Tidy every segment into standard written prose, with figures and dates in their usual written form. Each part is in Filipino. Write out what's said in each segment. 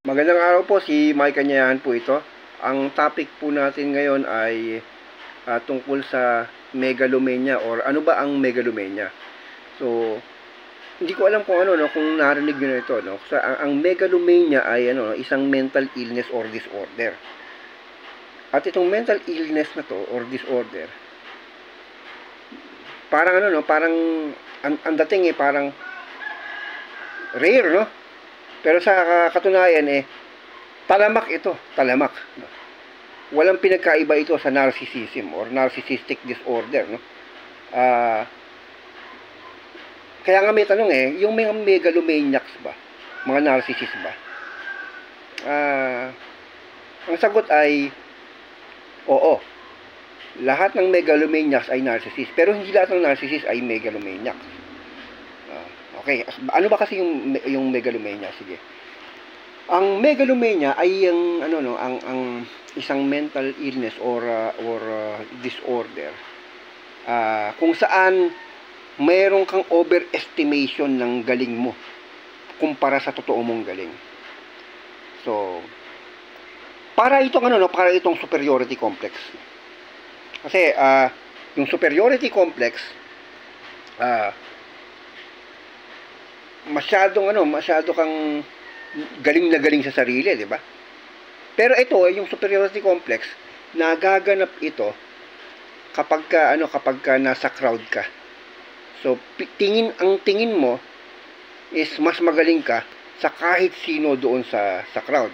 Magandang araw po, si Mike Kanyahan po ito. Ang topic po natin ngayon ay tungkol sa megalomania or ano ba ang megalomania. So, hindi ko alam kung ano no, kung narinig niyo na ito no. So, ang megalomania ay isang mental illness or disorder. At itong mental illness na to or disorder, parang parang ang dating parang rare no. Pero sa katunayan talamak ito, talamak. Walang pinagkaiba ito sa narcissism or narcissistic disorder, no? Kaya nga may tanong yung mga megalomaniacs ba? Mga narcissist ba? Ang sagot ay oo. Lahat ng megalomaniacs ay narcissist, pero hindi lahat ng narcissist ay megalomaniacs. Okay, ano ba kasi yung megalomania? Sige. Ang megalomania ay ang isang mental illness or disorder kung saan mayroon kang overestimation ng galing mo kumpara sa totoo mong galing. So, para itong superiority complex. Kasi yung superiority complex masyado kang galing na galing sa sarili, di ba? Pero ito, yung superiority complex, nagaganap ito kapag ka nasa crowd ka. So, ang tingin mo is mas magaling ka sa kahit sino doon sa crowd.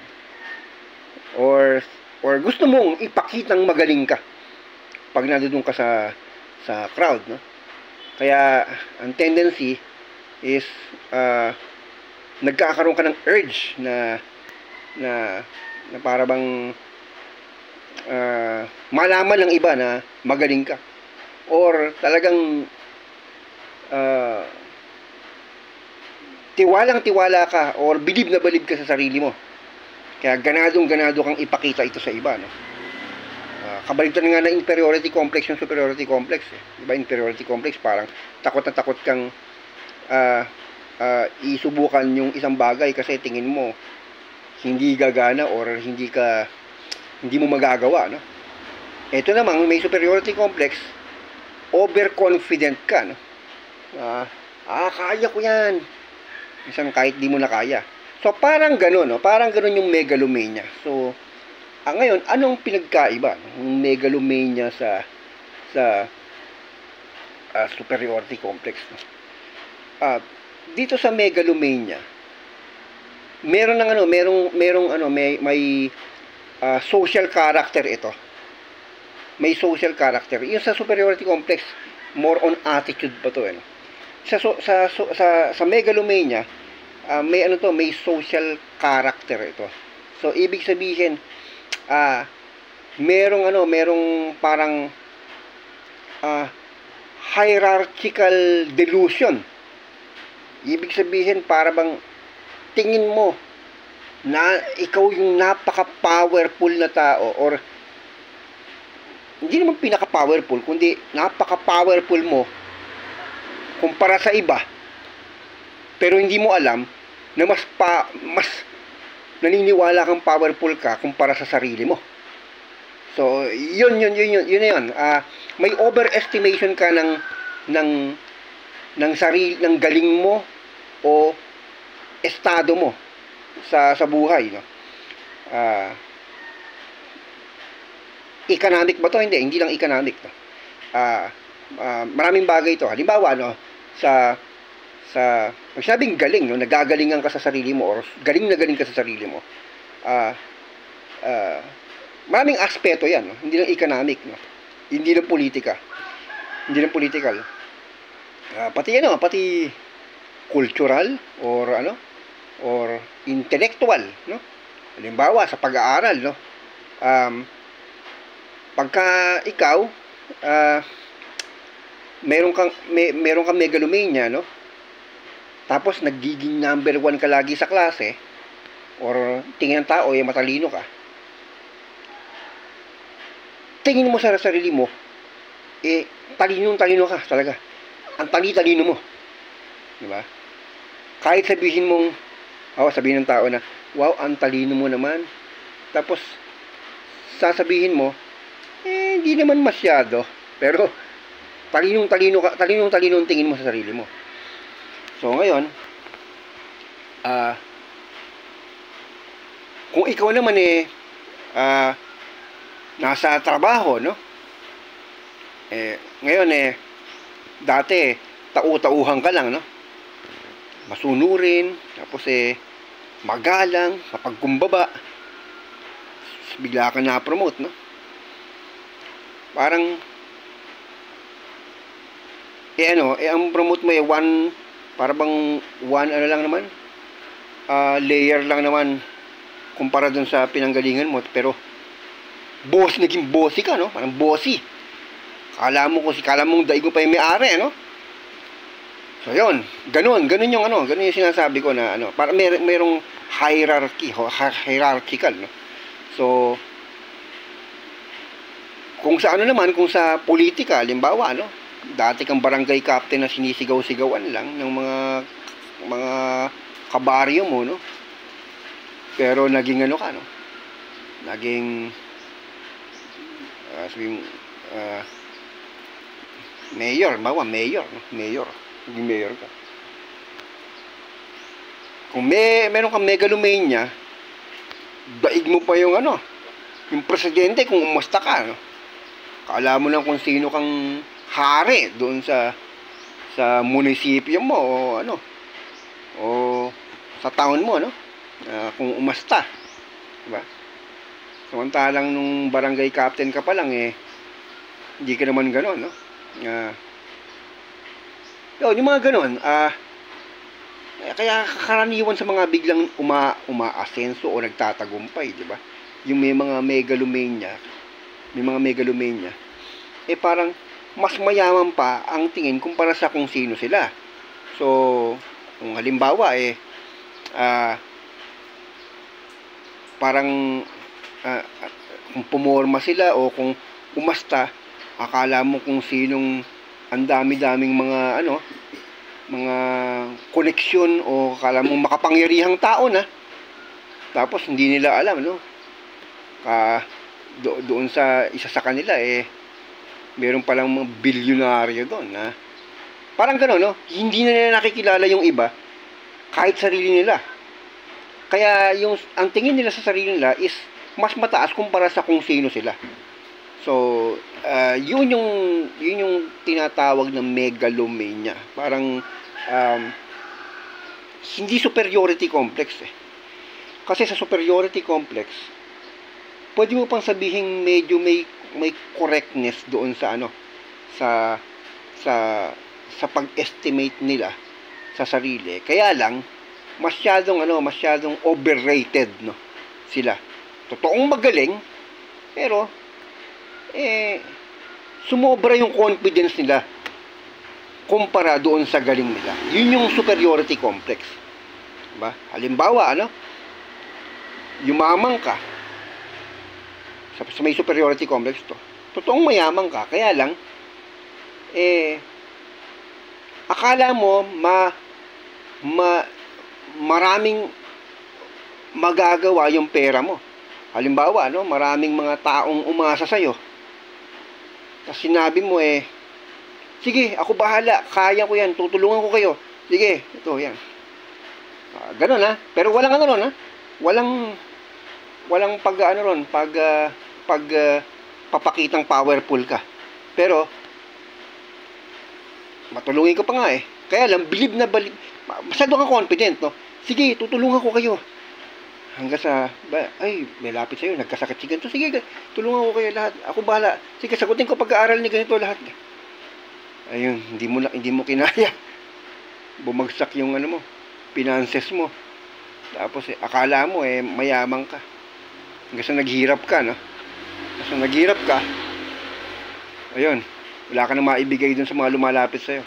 Or gusto mong ipakitang magaling ka pag nandoon ka sa crowd, no? Kaya ang tendency is nagkakaroon ka ng urge na para bang malaman ng iba na magaling ka, or talagang tiwalang-tiwala ka or bilib na bilib ka sa sarili mo. Kaya ganadong-ganado kang ipakita ito sa iba, no? Kabaligtaran nga ng inferiority complex yung superiority complex. Diba, inferiority complex parang takot na takot kang isubukan yung isang bagay kasi tingin mo hindi gagana or hindi mo magagawa, no? Ito naman, may superiority complex, overconfident ka, no? Kaya ko yan. Isang kahit di mo na kaya. So parang gano'n, no? Parang gano'n yung megalomania. So ngayon, anong pinagkaiba ng megalomania sa superiority complex, no? Dito sa megalomania, may social character ito. May social character. Yung sa superiority complex, more on attitude pa to, no? Sa megalomania, may social character ito. So ibig sabihin, merong parang hierarchical delusion. Ibig sabihin, para bang tingin mo na ikaw yung napaka-powerful na tao, or hindi naman pinaka-powerful, kundi napaka-powerful mo kumpara sa iba, pero hindi mo alam na mas naniniwala kang powerful ka kumpara sa sarili mo. So, yun na yun. May overestimation ka ng sarili, ng galing mo o estado mo sa buhay, no? Economic ba to? Hindi lang economic, no? Maraming bagay ito. Halimbawa, no, pag sabing galing, no, nagagalingan ka sa sarili mo or galing na galing ka sa sarili mo, maraming aspeto yan, no? Hindi lang economic, no? Hindi lang politika, hindi lang political, pati cultural or intellectual, no? Halimbawa sa pag-aaral, no, pagka ikaw meron kang megalomania, no, tapos nagiging number 1 ka lagi sa klase, or tingin ng tao matalino ka, tingin mo sa sarili mo talino ka talaga, ang talino mo, di ba? Kahit sabihin ng tao na wow, ang talino mo naman. Tapos, sasabihin mo, hindi naman masyado. Pero, talinong-talino ang tingin mo sa sarili mo. So, ngayon, kung ikaw naman nasa trabaho, no? Ngayon dati, tau-tauhan ka lang, no? Masunurin, tapos magalang, mapagkumbaba, bigla ka na-promote, no? Parang, ang promote mo para bang ano lang naman, layer lang naman, kumpara dun sa pinanggalingan mo, pero, naging bossy ka, no? Parang bossy. Kala mong daig mo pa yung may-ari, no? So, yun. Ganun yung ganun yung sinasabi ko na, para merong hierarchical, no? So, kung kung sa politika, halimbawa, no? Dati kang barangay captain na sinisigaw-sigawan lang ng mga kabaryo mo, no? Pero naging ka, no? Naging mayor, no? Mayor. Naging mayor ka. Kung meron kang megalomania, daig mo pa yung yung presidente kung umusta ka, no? Kala mo lang kung sino kang hari doon sa munisipyo mo o sa town mo, no? Kung umasta, diba? Samantalang nung barangay captain ka pa lang hindi ka naman gano'n, no? Yung mga gano'n, kaya karaniwan sa mga biglang umaasenso o nagtatagumpay, diba? Yung may mga megalomania, parang mas mayaman pa ang tingin kumpara sa kung sino sila. So, kung halimbawa parang kung pumorma sila o kung umasta, akala mo kung sinong ang dami-daming mga mga koneksyon o akala mo makapangyarihang tao na. Tapos hindi nila alam, no? Doon sa isa sa kanila meron palang mga bilyonaryo doon na parang gano'n, no? Hindi na nila nakikilala yung iba kahit sarili nila. Kaya ang tingin nila sa sarili nila is mas mataas kumpara sa kung sino sila. So, yun yung tinatawag na megalomania. Parang hindi superiority complex Kasi sa superiority complex, pwede mo pang sabihin medyo may correctness doon sa sa pag-estimate nila sa sarili. Kaya lang masyadong overrated, no, sila. Totoong magaling, pero sumobra yung confidence nila kumpara doon sa galing nila. Yun yung superiority complex. Diba? Halimbawa, yumaman ka sa may superiority complex to. Totoong mayaman ka, kaya lang akala mo maraming magagawa yung pera mo. Halimbawa, maraming mga taong umasa sa'yo. Tapos sinabi mo sige, ako bahala, kaya ko yan, tutulungan ko kayo. Sige, ito, yan. Ganun, Pero walang walang papakitang powerful ka. Pero matulungin ko pa nga Kaya lang, masyado kang confident, no? Sige, tutulungan ko kayo. Hanggang sa, may lapit sa'yo, nagkasakit si ganito. Sige, tulungan ko kayo lahat. Ako bahala. Sige, sagutin ko pag-aaral ni ganito lahat. Ayun, hindi mo kinaya. Bumagsak yung finances mo. Tapos akala mo mayaman ka. Hanggang sa naghirap ka, no? Hanggang sa naghirap ka, ayun, wala ka na maibigay dun sa mga lumalapit sa'yo.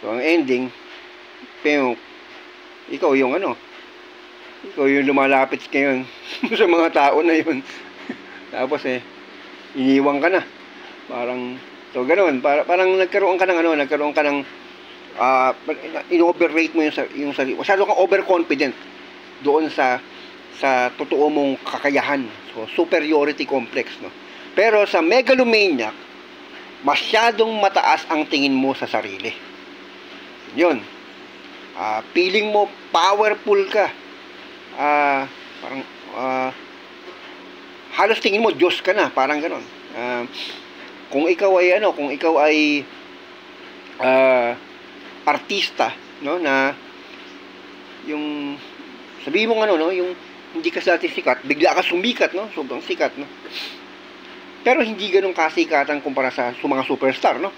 So, ang ending, ikaw yung lumalapit ngayon sa mga tao na yun. Tapos iniwan ka na. Parang, so ganoon, parang nagkaroon ka ng in-overrate mo yung sarili. Masyado kang overconfident. doon sa totoo mong kakayahan. So, superiority complex, no? Pero sa megalomaniac, masyadong mataas ang tingin mo sa sarili. Yun. Feeling mo powerful ka. Parang halos tingin mo Diyos ka na, parang gano'n. Kung ikaw ay artista, no, na yung sabihin mo no, yung hindi ka dati sikat, bigla ka sumikat, no, sobrang sikat, no. Pero hindi ganun kasikatan kumpara sa mga superstar, no.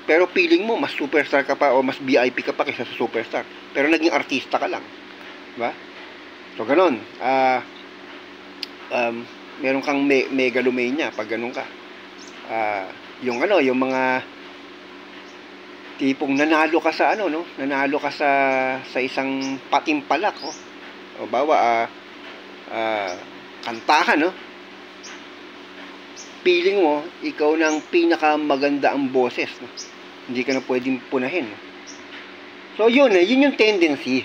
Pero feeling mo mas superstar ka pa o mas VIP ka pa kaysa sa superstar. Pero naging artista ka lang, di ba? So ganun. Meron kang megalomania pag ganun ka. Yung mga tipong nanalo ka sa nanalo ka sa isang patimpalak, o bawa kantahan, no, feeling mo ikaw na ang pinakamaganda ang boses, no? Hindi ka na pwedeng punahin, no? So yun yung tendency,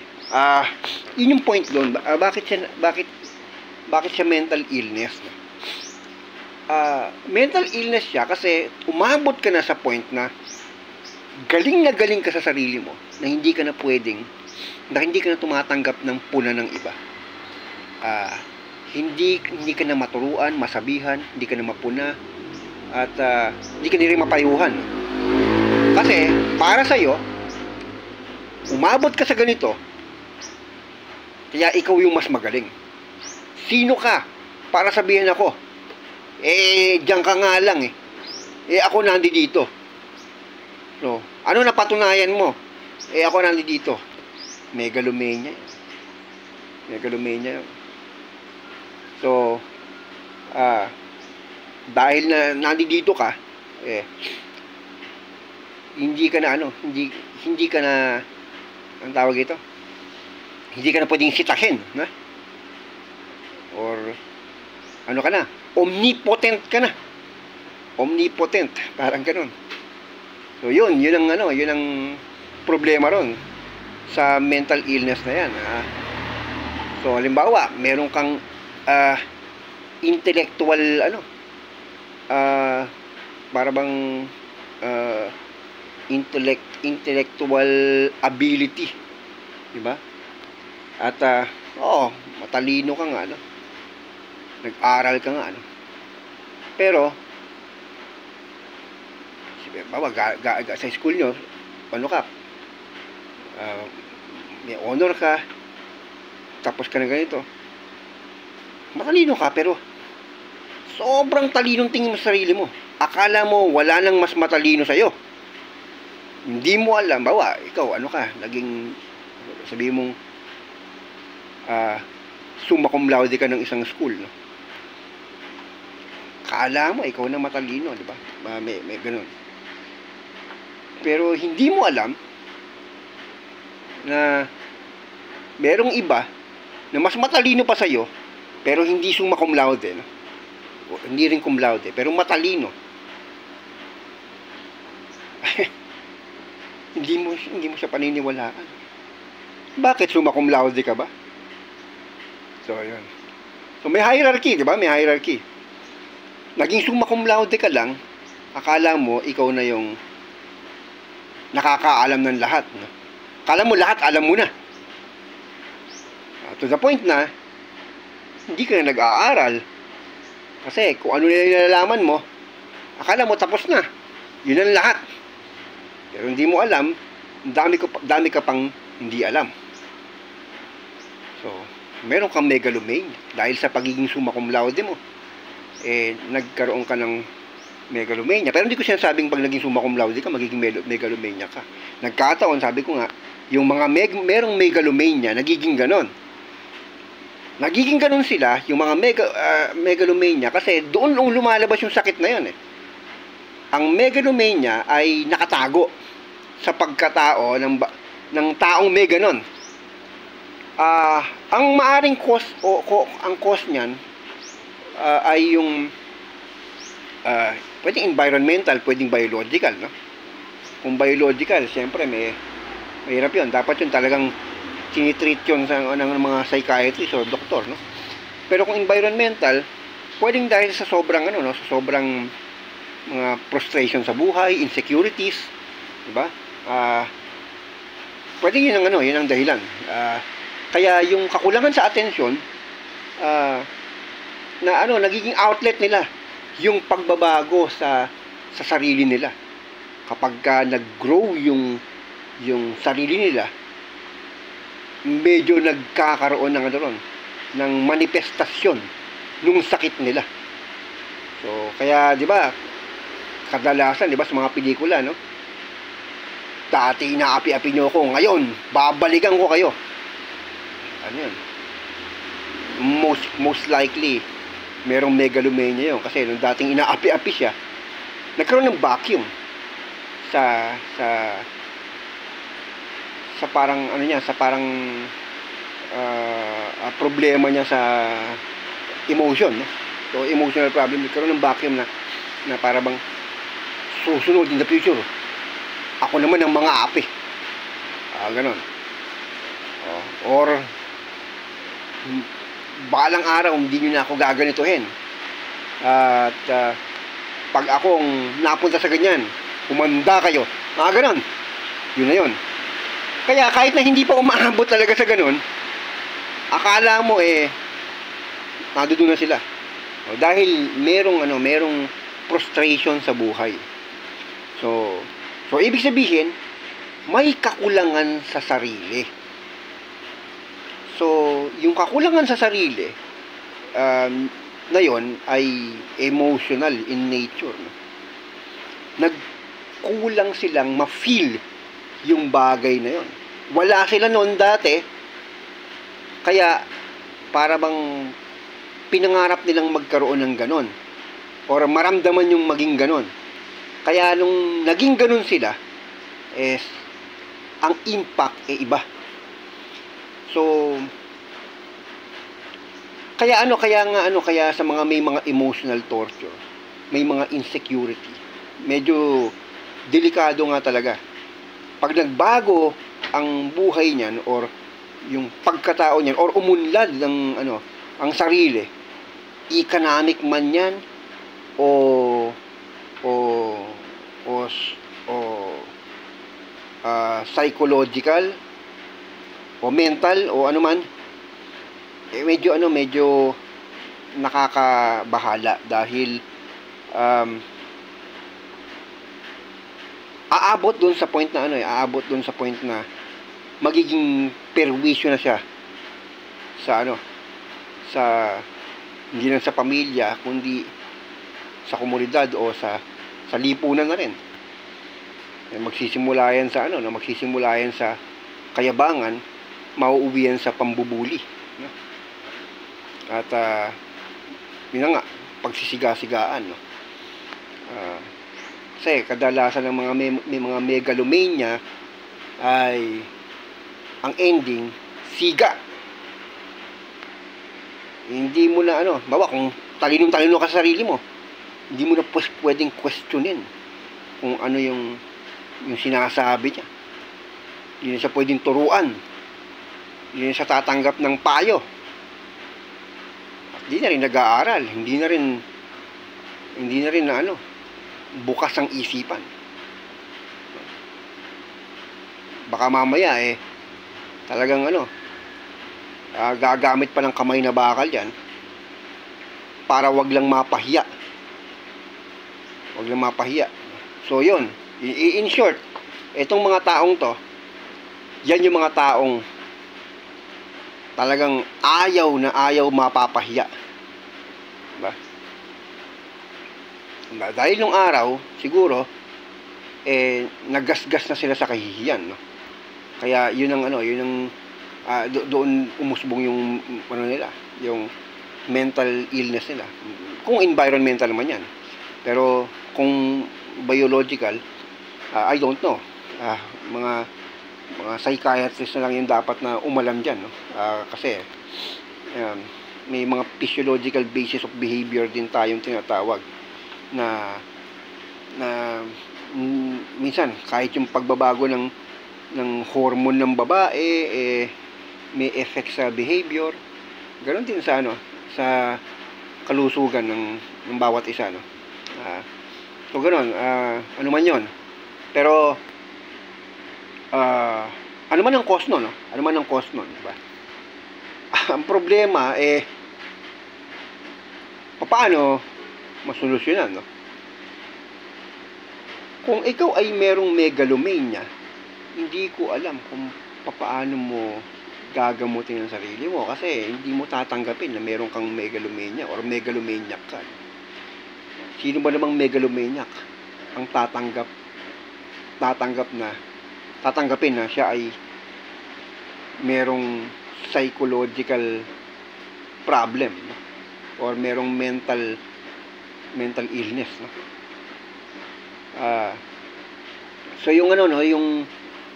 yun yung point doon. Bakit siya mental illness, no? Mental illness siya kasi umabot ka na sa point na galing ka sa sarili mo na hindi ka na tumatanggap ng puna ng iba. Hindi ka na maturuan, masabihan, hindi ka na mapuna, at hindi ka na rin mapayuhan. Kasi para sa'yo, umabot ka sa ganito, kaya ikaw yung mas magaling. Sino ka para sabihin ako? Diyan ka nga lang ako nandito. So, ano napatunayan mo? Ako nandito. Megalomania. So, dahil na nandito ka, hindi ka na hindi ka na, ang tawag ito, hindi ka na pwedeng sitahin, na? Or ano ka na? Omnipotent ka na. Omnipotent, parang ganun. So yun ang problema ron sa mental illness na yan. So halimbawa, meron kang intellectual para bang intellectual ability, di ba? At matalino ka nga, nag-aral ka nga, pero bawa sa school nyo, may honor ka, tapos ka na ganito, matalino ka, pero sobrang talinong tingin mo sa sarili mo. Akala mo wala nang mas matalino sa'yo. Hindi mo alam, bawa ikaw naging, sabihin mong summa cum laude ka ng isang school, no? Akala mo ikaw na matalino, di ba? May ganun. Pero hindi mo alam na merong iba na mas matalino pa sa'yo, pero hindi summa cum laude, no? O, hindi rin cum laude, pero matalino. hindi mo siya paniniwalaan. Bakit summa cum laude ka ba? So, yun. So, may hierarchy, di ba? May hierarchy. Naging summa cum laude ka lang, akala mo ikaw na yung nakakaalam ng lahat, no? Akala mo lahat alam mo na. To the point na hindi ka na nag-aaral kasi kung ano na nilalaman mo, akala mo tapos na. Yun ang lahat. Pero hindi mo alam, dami ka pang hindi alam. So, meron kang megalomania dahil sa pagiging summa cum laude mo. Nagkaroon ka ng megalomania. Pero hindi ko sinasabing pag naging summa cum laude ka, magiging megalomania ka. Nagkataon, sabi ko nga, yung mga merong megalomania, nagiging ganon. Nagiging ganon sila, yung mga megalomania, kasi doon lumalabas yung sakit na yun, Ang megalomania ay nakatago sa pagkatao ng taong may ganon. Ang maaring cause ang cause niyan ay yung pwedeng environmental, pwedeng biological, no? Kung biological, siyempre mahirap yun. Dapat yun talagang tinitreat yun ng mga psychiatrist o doktor, no? Pero kung environmental, pwedeng dahil sa sobrang sa sobrang mga frustration sa buhay, insecurities, di ba? Pwede yun ang dahilan. Kaya yung kakulangan sa atensyon, nagiging outlet nila yung pagbabago sa sarili nila. Kapag nag-grow yung sarili nila, medyo nagkakaroon ng manifestasyon nung sakit nila. So, kaya, di ba, kadalasan, di ba, sa mga pelikula, no? Dati inaapi-api nyo ako, ngayon, babalikan ko kayo. Ano yun? Most likely, merong megalomania yun. Kasi nung dating inaapi-api siya, nagkaroon ng vacuum sa parang problema niya sa emotion, no? So emotional problem, nagkaroon ng vacuum na para bang susunod in the future, ako naman ang mga api, ganon. Or balang araw hindi nyo na ako gaganituhin, at pag akong napunta sa ganyan, umanda kayo, ganon. Yun na yun. Kaya kahit na hindi pa umaabot talaga sa ganun, akala mo nadudoon na sila. Dahil merong frustration sa buhay. So ibig sabihin, may kakulangan sa sarili. So, yung kakulangan sa sarili na yon ay emotional in nature. Nagkulang silang ma-feel yung bagay na yon. Wala sila noon dati, kaya para bang pinangarap nilang magkaroon ng ganon, or maramdaman yung maging ganon. Kaya nung naging ganon sila, ang impact iba. So kaya sa mga may mga emotional torture, may mga insecurity, medyo delikado nga talaga. Pag nagbago ang buhay niyan, or yung pagkatao niyan, or umunlad ng ang sarili, economic man yan, o psychological, o mental, o ano man, medyo nakakabahala. Dahil aabot doon sa point na magiging perwisyo na siya sa hindi lang sa pamilya, kundi sa komunidad o sa lipunan na rin. Magsisimula yan sa kayabangan, mauuwi yan sa pambubuli, no? At yun nga, pagsisiga-sigaan, no? Kasi kadalasan ng may mga megalomania ay ang ending siga. Hindi mo na bawa kung talino ka sa sarili mo, hindi mo na pwedeng questionin kung ano yung sinasabi niya. Hindi na siya pwedeng turuan, hindi na siya tatanggap ng payo, at hindi na rin nag-aaral, hindi na rin bukas ang isipan. Baka mamaya talagang gagamit pa ng kamay na bakal yan para wag lang mapahiya. So yun, in short, itong mga taong to, yan yung mga taong talagang ayaw mapapahiya, diba? Dahil nung araw, siguro nagasgas na sila sa kahihiyan, no? Kaya yun ang doon umusbong yung nila, yung mental illness nila. Kung environmental naman yan. Pero kung biological, I don't know. Mga psychiatrist na lang yung dapat na umalam dyan, no? Kasi may mga physiological basis of behavior din tayong tinatawag na minsan kahit yung pagbabago ng hormone ng babae may effect sa behavior. Ganon din sa sa kalusugan ng bawat isa, no. So ganon, ano man 'yon. Pero ano man ang cause no? Ano man ang cause nun, di ba? Ang problema paano masolusyonan, no? Kung ikaw ay merong megalomania, hindi ko alam kung paano mo gagamutin ang sarili mo kasi hindi mo tatanggapin na meron kang megalomania or megalomaniac ka. Sino ba namang megalomaniac ang tatanggapin na siya ay merong psychological problem, no? Or merong mental illness, no? So yung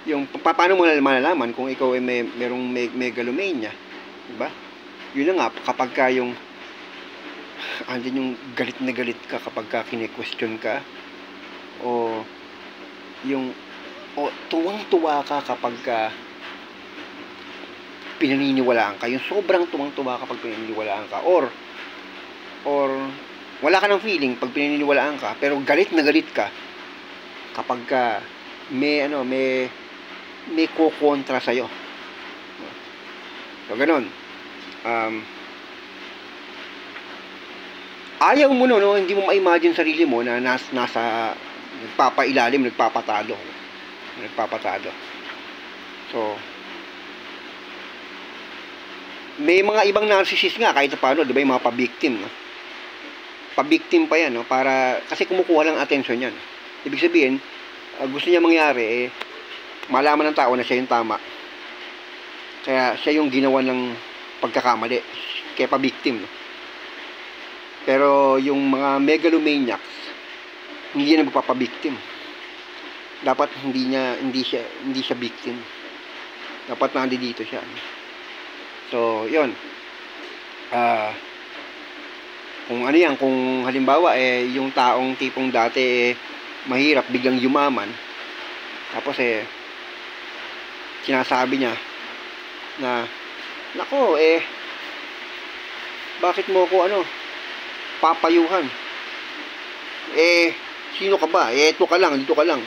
yung paano mo malalaman kung ikaw ay merong megalomania, di ba? Yun na nga, kapag ka andyan yung galit na galit ka kapag ka kine-question ka, o tuwang-tuwa ka kapag ka pinaniniwalaan ka, yung sobrang tuwang-tuwa kapag pinaniniwalaan ka, or wala ka ng feeling pag pinaniniwalaan ka, pero galit na galit ka kapag ka may kukontra sa'yo. So, ganun. Ayaw mo no, hindi mo ma-imagine sarili mo na nasa nagpapailalim, nagpapatalo. So, may mga ibang narcissist nga kahit paano, di ba, yung mga pa-victim, no? Pa-victim pa yan, no? Kasi kumukuha lang attention yan. Ibig sabihin, gusto niya mangyari, malaman ng tao na siya yung tama. Kaya siya yung ginawa ng pagkakamali. Kaya pa-victim, no? Pero yung mga megalomaniacs, hindi na magpapa-victim. Dapat hindi siya victim. Dapat nandito siya. So, yun. Kung kung halimbawa yung taong tipong dati mahirap biglang yumaman, tapos sinasabi niya na, nako, bakit mo ako papayuhan? Sino ka ba? Ito ka lang, dito ka lang.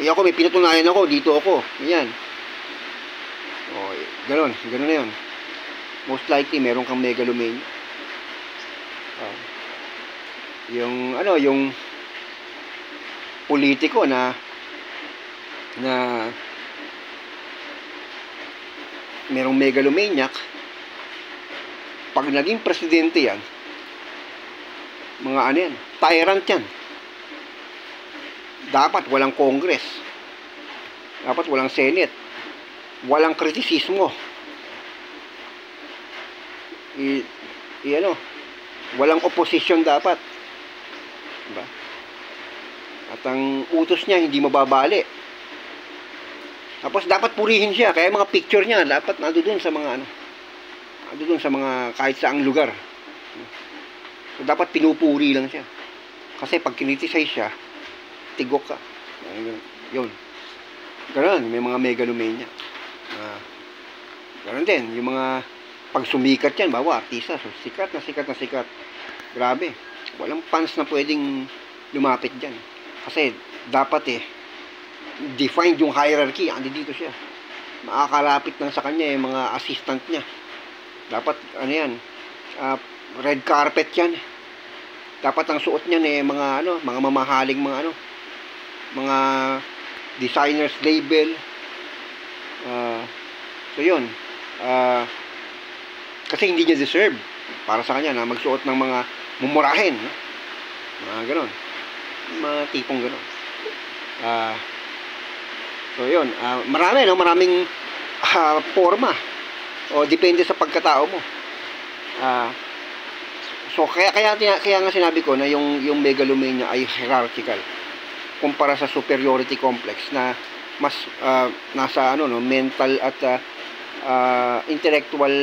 Ako may pinatunayan ako, dito ako. Ganyan. Ganon na yun. Most likely meron kang megalomania. Yung politiko na merong megalomaniac, pag naging presidente yan, mga yan, tyrant yan. Dapat walang Congress, dapat walang Senate, walang kritisismo, walang opposition dapat, diba? At ang utos niya hindi mababali. Tapos dapat purihin siya, kaya mga picture niya dapat nandoon sa mga kahit saang lugar. So dapat pinupuri lang siya. Kasi pag kiniticize siya, tigok ka. Yun. Ganun, may mga megalomania. Ganun din, yung mga pag sumikat yan, bawa artista, so sikat na sikat. Grabe. Walang fans na pwedeng lumapit dyan. Kasi dapat defined yung hierarchy. Andi dito siya. Makakalapit lang sa kanya yung mga assistant niya. Dapat red carpet yan. Dapat ang suot niyan mga mamahaling mga designers label. So yun. Kasi hindi niya deserve para sa kanya na magsuot ng mga mumurahin, no? Mga ganon. Mga tipong ganon. So yun, maraming forma. O depende sa pagkatao mo. So kaya nga sinabi ko na yung megalomania ay hierarchical kumpara sa superiority complex na mas nasa mental at intellectual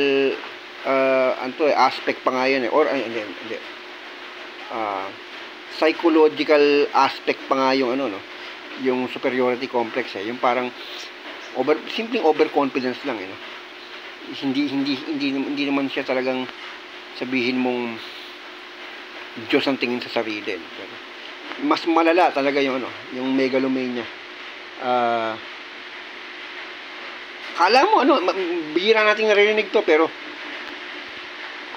aspect pa nga yun or hindi psychological aspect pa nga yung yung superiority complex yung parang simpleng overconfidence lang hindi naman siya talagang sabihin mong Diyos ang tingin sa sarili. Mas malala talaga yung yung megalomania. Kala mo bihira nating narinig to, pero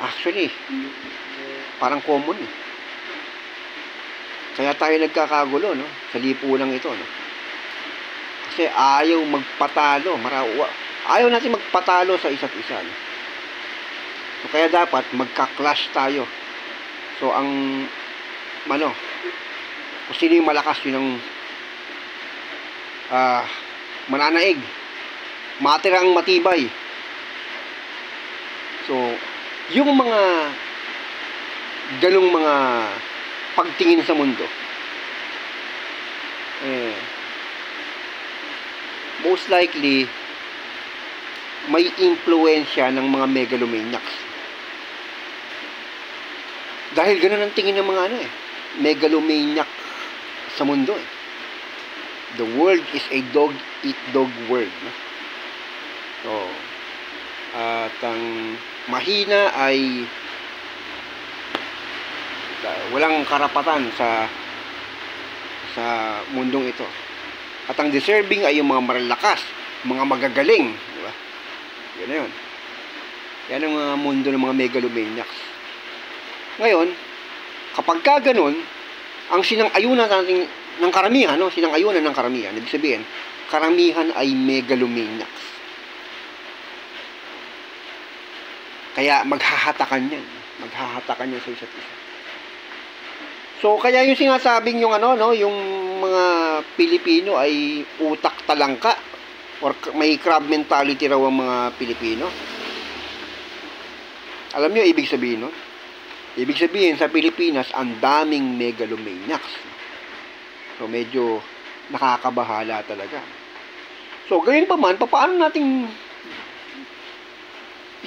actually parang common eh. Kaya tayo nagkakagulo sa lipunan ito kasi ayaw magpatalo, ayaw natin magpatalo sa isa't isa So kaya dapat magka-clash tayo. So ang kung sino yung malakas, yun ang mananaig, matirang matibay. So yung mga ganong mga pagtingin sa mundo, most likely may impluwensya ng mga megalomaniacs. Dahil ganun ang tingin ng mga megalomaniac sa mundo The world is a dog-eat-dog world. So, at ang mahina ay walang karapatan sa mundong ito. At ang deserving ay yung mga malalakas, mga magagaling, di ba? Yan na yun. Yan ang mundo ng mga megalomaniacs. Ngayon, kapag ka ganun, ang sinang-ayunan natin ng karamihan, sinang-ayunan ng karamihan, ibig sabihin, karamihan ay megalomaniacs. Kaya maghahatakan yan sa isa't isa. So, kaya yung sinasabing yung yung mga Pilipino ay utak talangka or may crab mentality raw ang mga Pilipino. Alam niyo ibig sabihin nun? Ibig sabihin sa Pilipinas ang daming megalomaniacs. So, medyo nakakabahala talaga. So, gayon pa man, paano nating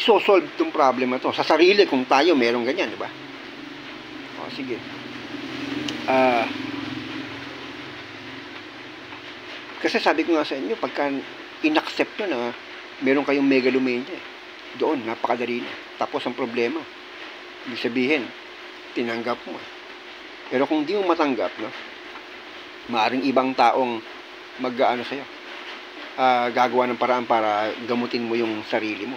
isosolve itong problema to? Sa sarili, kung tayo merong ganyan, di ba? O, sige. Kasi sabi ko nga sa inyo, pagka inaccept nyo na meron kayong megalomania, doon, napakadali na. Tapos ang problema, ibig sabihin, tinanggap mo. Pero kung di mo matanggap, maaring ibang taong sa'yo, gagawa ng paraan para gamutin mo yung sarili mo.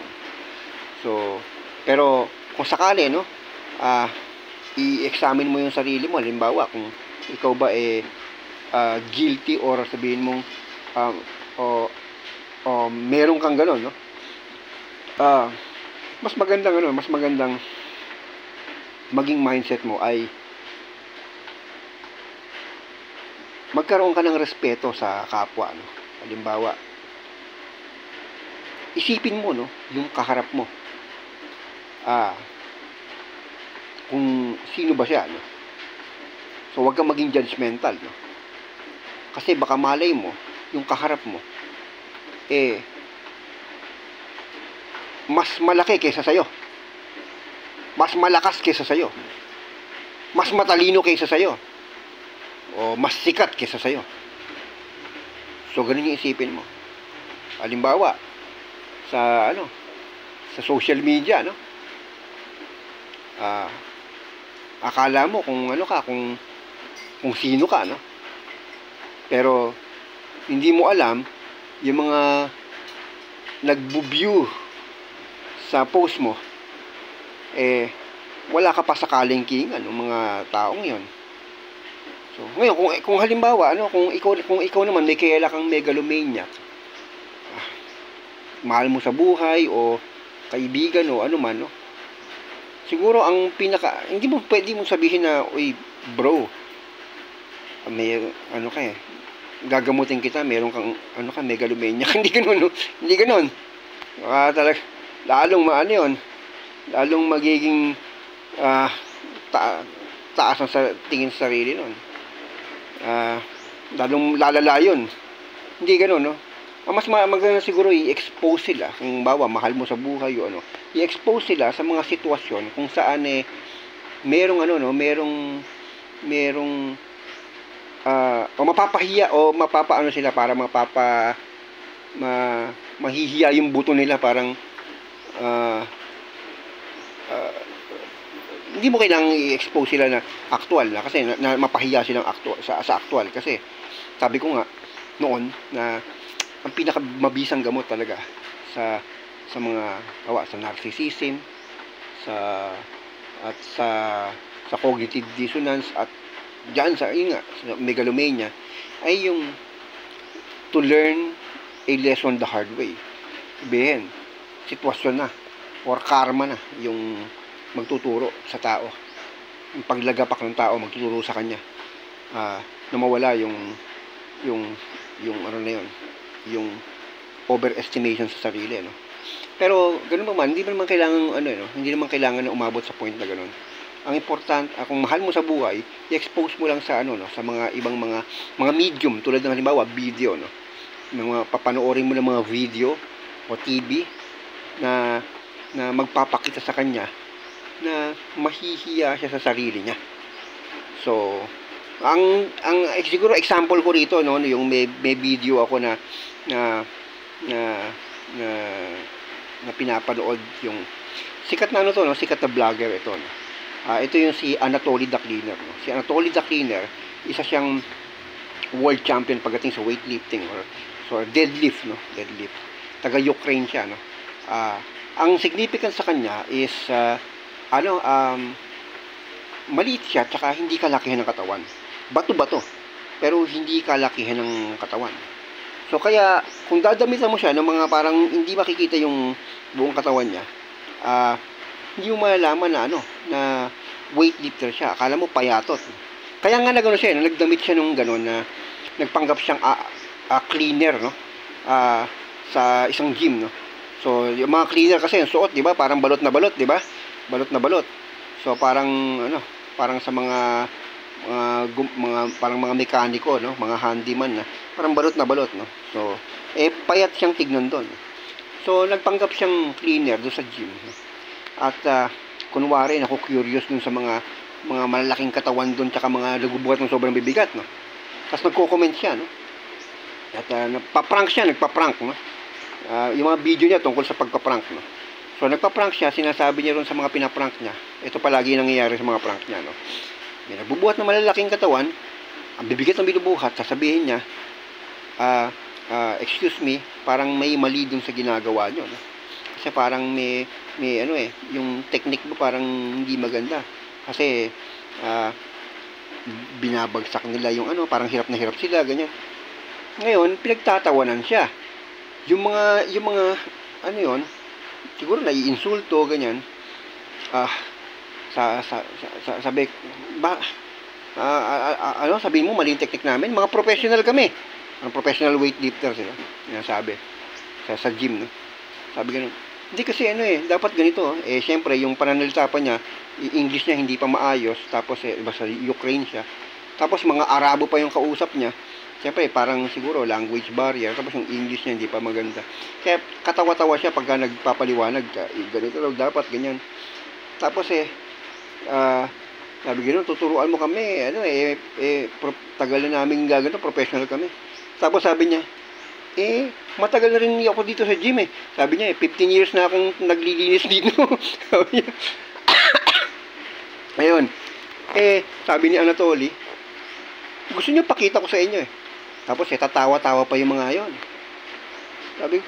So, pero kung sakali, i-examine mo yung sarili mo. Halimbawa, kung ikaw ba guilty or sabihin mong meron kang gano'n, mas magandang maging mindset mo ay magkaroon ka ng respeto sa kapwa. Halimbawa, isipin mo yung kaharap mo. Kung sino ba siya, So, huwag kang maging judgmental, Kasi baka malay mo, yung kaharap mo, mas malaki kaysa sa'yo. Mas malakas kaysa sa'yo. Mas matalino kaysa sa'yo. O mas sikat kaysa sa'yo. So, ganun yung isipin mo. Halimbawa, sa social media, akala mo kung kung sino ka, pero hindi mo alam yung mga nagbo-view sa post mo, wala ka pa sa kalengkingan ng mga taong yon. So, ngayon kung halimbawa kung ikaw naman may kilala kang megalomaniac, mahal mo sa buhay o kaibigan o ano man, siguro ang hindi mo pwede mong sabihin na, uy bro, may gagamutin kita, meron kang megalomaniac. Hindi ganoon, hindi ganoon. Talaga lalong lalong magiging taas ang tingin sa sarili nun. Lalong lalala yun. Hindi ganoon, mas maganda siguro i-expose sila. Kung bawa mahal mo sa buhay o i-expose sila sa mga sitwasyon kung saan merong o mapapahiya o sila, para mahihiya yung buto nila, parang ah, ah, hindi mo kailangang i-expose sila na actual na kasi mapahiya silang actual, sa actual kasi sabi ko nga noon na ang pinakamabisang gamot talaga sa mga sa narcissism, sa at sa cognitive dissonance at diyan sa sa megalomania ay yung to learn a lesson the hard way. Sabihin, sitwasyon na or karma na yung magtuturo sa tao. Yung paglagapak ng tao magtuturo sa kanya. Na mawala yung ano na yun, yung overestimation sa sarili, no? Pero ganoon pa man, hindi naman kailangan hindi naman kailangan na umabot sa point na ganoon. Ang important, kung mahal mo sa buhay, i-expose mo lang sa sa mga ibang mga medium tulad ng halimbawa video, no. Mga papanoorin mo ng mga video o TV na magpapakita sa kanya na mahihiya siya sa sarili niya. So, siguro example ko rito, no, yung may video ako na pinapanood, yung sikat na sikat na vlogger ito, no. Ito yung si Anatoly the Cleaner, no. Si Anatoly the Cleaner, isa siyang world champion pagdating sa weightlifting or deadlift, no, deadlift. Taga Ukraine siya, no. Ang significance sa kanya is maliit siya tsaka hindi kalakihan ng katawan. Bato-bato, pero hindi kalakihan ng katawan. So kaya kung dadamitan mo siya ng mga parang hindi makikita yung buong katawan niya, hindi mo malalaman na na weightlifter siya. Akala mo payatot. Kaya nga nagano siya, nagdamit siya nung gano'n na nagpanggap siyang cleaner, no? Sa isang gym, no? So yung mga cleaner kasi yung suot, 'di ba? Parang balot na balot, 'di ba? Balot na balot. So parang parang sa mga parang mga mekaniko, no, mga handyman na parang balot na balot, no. So payat siyang tignan doon. So nagpanggap siyang cleaner doon sa gym, no? At kunwari ako curious dun sa mga malalaking katawan doon tsaka mga nagbubuhat ng sobrang bibigat, no. Tapos nagko-comment siya, no. At nagpa-prank siya, no. Yung mga video niya tungkol sa pagpa-prank, no. So nagpa-prank siya, sinasabi niya ron sa mga pinaprank niya. Ito palagi nangyayari sa mga prank niya, no. May nagbubuhat ng malalaking katawan, ang bibigat ng binubuhat, sasabihin niya, excuse me, parang may mali dun sa ginagawa niyo, no. Kasi parang may yung technique mo parang hindi maganda. Kasi binabagsak nila yung parang hirap na hirap sila, ganyan. Ngayon, pinagtatawanan siya. Yung mga siguro naiinsulto, ganyan. Sabi, sabihin mo, mali yung technique namin. Mga professional kami. Ang professional weightlifter sila. Yan sabi. Sa gym, no? Sabi ganun. Hindi kasi dapat ganito. Syempre, yung pananalita pa niya, English niya hindi pa maayos. Tapos, basta Ukraine siya. Tapos, mga Arabo pa yung kausap niya. Siyempre, parang siguro language barrier. Tapos yung English niya hindi pa maganda. Kaya katawa-tawa siya pagka nagpapaliwanag ka. Ganito daw dapat, ganyan. Tapos sabi gano'n, tuturuan mo kami. Tagal na namin gagano, professional kami. Tapos sabi niya, matagal na rin ako dito sa gym eh. Sabi niya, 15 years na akong naglilinis dito. Sabi niya. Ayun. Sabi ni Anatoly, gusto niyo pakita ko sa inyo eh. Tapos tatawa-tawa pa yung mga yon. Sabi,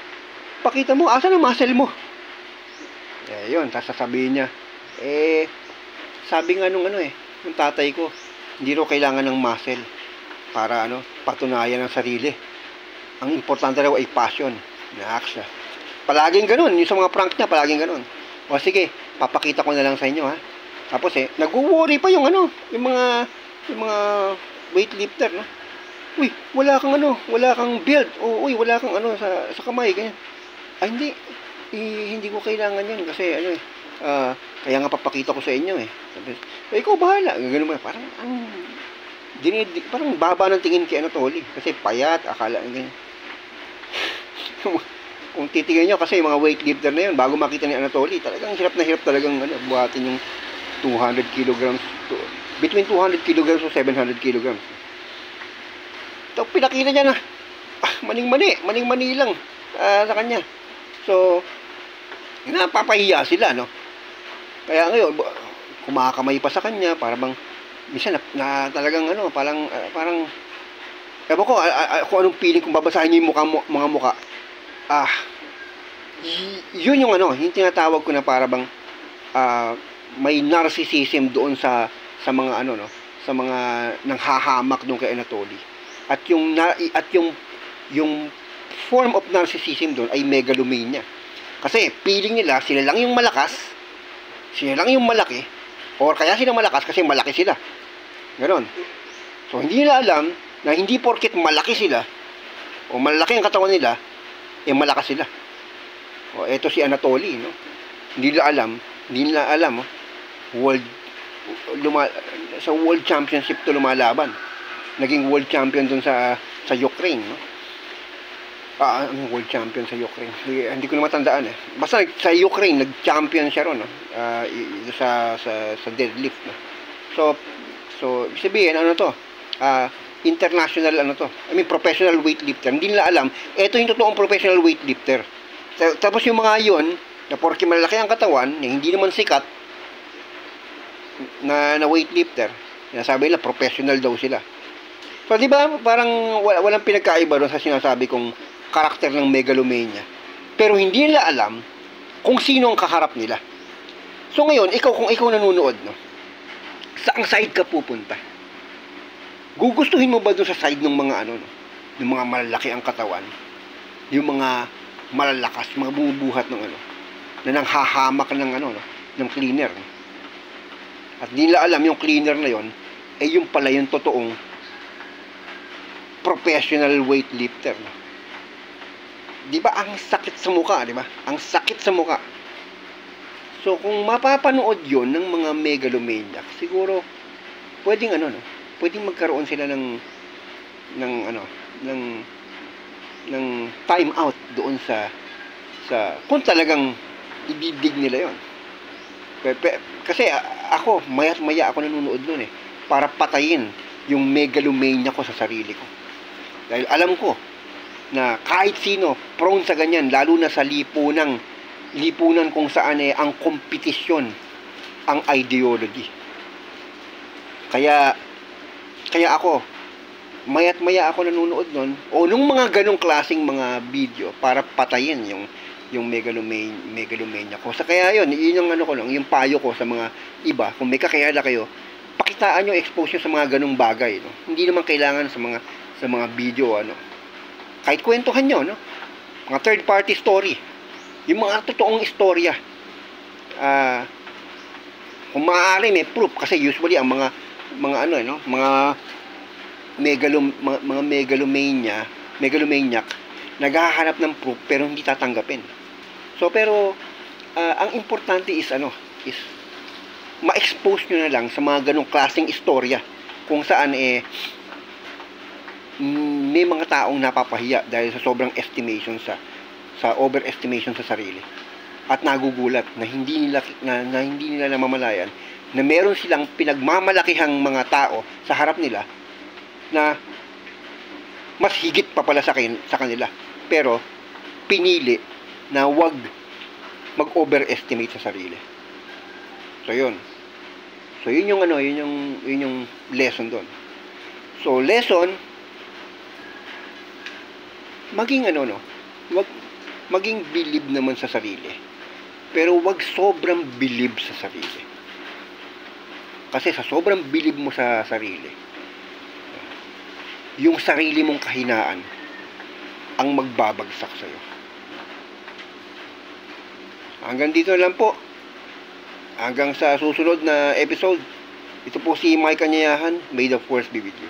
pakita mo, asan ang muscle mo? Yun, sasabihin niya, sabi nga nung yung tatay ko, hindi raw kailangan ng muscle para patunayan ang sarili. Ang importante raw ay passion. Naak siya. Palaging ganun, yung sa mga prank niya, palaging ganun. O sige, papakita ko na lang sa inyo, ha. Tapos nag-worry pa yung yung mga weightlifter, no? Uy, wala kang build. Uy, wala kang sa kamay, ganyan. Ay, hindi ko kailangan yan kasi kaya nga papakita ko sa inyo eh. Sabi, ikaw bahala. Ganun ba? Parang parang baba ng tingin kay Anatoly kasi payat, akala ganyan. Kung titingnan niyo kasi yung mga weightlifter na yun, bago makita ni Anatoly, talagang hirap na hirap talagang buhatin yung 200 kilograms between 200 kilograms to 700 kilograms. So, pinakita niya na maning-mani lang sa kanya. So, napapahiya sila, no? Kaya ngayon, kumakamay pa sa kanya, para bang, minsan na talagang ano, parang, ewan ko, kung anong feeling kung babasahin niyo yung mga mukha. Yun yung ano, yung tinatawag ko na para bang, may narcissism doon sa mga ano, no, sa mga nanghahamak doon kay Anatoly. At yung form of narcissism doon ay megalomania. Kasi feeling nila sila lang yung malakas, sila lang yung malaki, or kaya sila malakas kasi malaki sila. Ganon. So hindi nila alam na hindi porket malaki sila o malaki ang katawan nila, malakas sila. O eto si Anatoly, no? Hindi nila alam, sa World Championship to lumalaban. Naging World Champion dun sa Ukraine, no? World Champion sa Ukraine. Hindi ko na matandaan eh. Basta sa Ukraine, nag-champion siya ron, no? Sa deadlift, no? So, ibig sabihin, ano to? International, professional weightlifter. Hindi nila alam, ito yung totoong professional weightlifter. Tapos yung mga yon, na porke malaki ang katawan, na hindi naman sikat, na weightlifter, sinasabi nila, professional daw sila. So, di ba, parang walang pinagkaiba doon sa sinasabi kong karakter ng megalomania. Pero hindi nila alam kung sino ang kaharap nila. So ngayon, kung ikaw nanonood, no, saang side ka pupunta? Gugustuhin mo ba doon sa side ng mga ano, no, ng mga malalaki ang katawan, yung mga malalakas, mga bumubuhat ng ano, na nanghahamak ng ano, no, ng cleaner, no? At di nila alam yung cleaner na yon yung pala yung totoong professional weightlifter, no? Di ba ang sakit sa mukha, di ba? Ang sakit sa mukha. So kung mapapanood yon ng mga megalomaniac, siguro pwedeng ano, no, pwedeng magkaroon sila ng time out doon sa kung talagang ibidig nila yon. Kasi ako, maya't maya ako nanonood nun eh, para patayin yung megalomania ko sa sarili ko. Dahil alam ko na kahit sino prone sa ganyan, lalo na sa lipunan kung saan ang kompetisyon ang ideology. Kaya ako, maya't maya ako nanonood nun, o nung mga ganong klaseng mga video para patayin yung megalomania ko. Kaya yun yung ano ko lang, yung payo ko sa mga iba, kung may kakilala kayo, pakitaan nyo, expose nyo sa mga ganong bagay, no? Hindi naman kailangan sa mga video, ano, kahit kwentuhan nyo, no, mga third party story, yung mga totoong istorya, kung maaari may proof, kasi usually ang mga ano, no, mga megalomaniac naghahanap ng proof pero hindi tatanggapin. So pero ang importante is ma-expose nyo na lang sa mga ganong klaseng istorya kung saan may mga taong napapahiya dahil sa sobrang estimation sa overestimation sa sarili, at nagugulat na hindi nila namamalayan na meron silang pinagmamalakihang mga tao sa harap nila na mas higit pa pala sa kanila, pero pinili na wag mag-overestimate sa sarili. So yun yung lesson doon. So lesson, maging believe naman sa sarili, pero wag sobrang believe sa sarili. Kasi sa sobrang believe mo sa sarili, yung sarili mong kahinaan ang magbabagsak sa'yo. Hanggang dito lang po. Hanggang sa susunod na episode. Ito po si Mike Anyayahan. May the force be with you.